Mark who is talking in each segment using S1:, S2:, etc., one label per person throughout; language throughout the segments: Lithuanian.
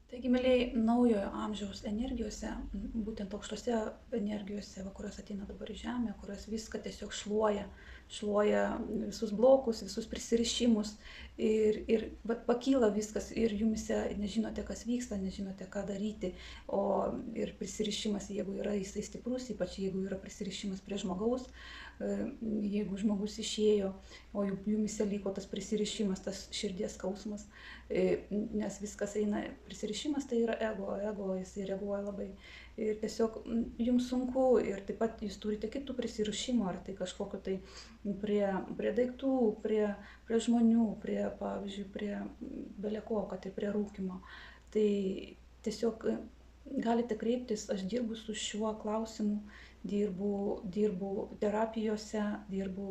S1: Taigi, mielieji, naujojo amžiaus energijose, būtent aukštose energijose, kurios ateina dabar į Žemę, kurios viską tiesiog šluoja visus blokus, visus prisirišimus ir pakyla viskas ir jumyse nežinote, kas vyksta, nežinote, ką daryti, o ir prisirišimas, jeigu yra jisai stiprus, ypač jeigu yra prisirišimas prie žmogaus, jeigu žmogus išėjo, o jumyse liko tas prisirišimas, tas širdies skausmas, nes viskas eina, prisirišimas tai yra ego jisai reaguoja labai ir tiesiog jums sunku ir taip pat jūs turite kitų prisirišimų, ar tai kažkokio tai prie daiktų, prie žmonių, pavyzdžiui, prie beleko, kad ir prie rūkymo. Tai tiesiog galite kreiptis, aš dirbu su šiuo klausimu, dirbu terapijose, dirbu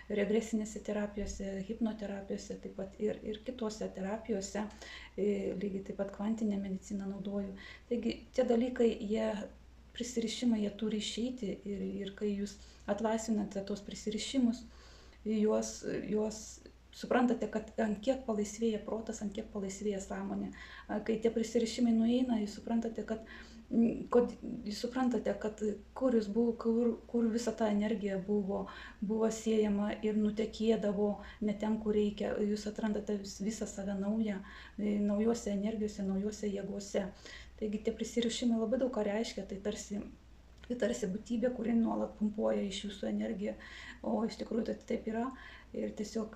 S1: regresinėse terapijose, hipnoterapijose, taip pat ir kitose terapijose, lygiai taip pat kvantinę mediciną naudoju. Taigi tie dalykai, prisirišimai, jie turi išeiti ir kai jūs atlaisvinate tos prisirišimus, juos suprantate, kad ant kiek palaisvėja protas, ant kiek palaisvėja sąmonė. Kai tie prisirišimai nueina, jūs suprantate, kad kur jūs buvo, kur visa ta energija buvo siejama ir nutekėdavo ne ten, kur reikia. Jūs atrandate visą save naują, naujose energijose, naujose jėgose. Taigi tie prisirišimai labai daug ką reiškia, tai tarsi būtybė, kuri nuolat pumpuoja iš jūsų energiją, o iš tikrųjų tai taip yra. Ir tiesiog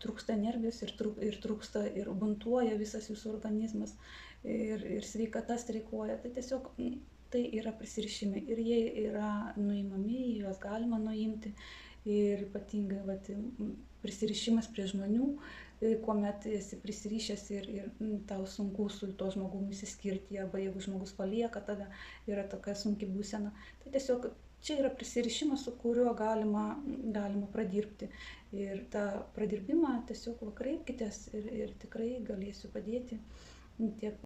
S1: trūksta energijos, ir trūksta, ir buntuoja visas jūsų organizmas, ir sveikata streikuoja. Tai tiesiog tai yra prisirišimai ir jie yra nuimami, juos galima nuimti. Ir ypatingai prisirišimas prie žmonių, kuomet esi prisirišęs ir tau sunku su tuo žmogumi išsiskirti, arba jeigu žmogus palieka tave, yra tokia sunki būsena. Tai tiesiog čia yra prisirišimas, su kuriuo galima pradirbti. Ir tą pradirbimą tiesiog kreipkitės ir tikrai galėsiu padėti tiek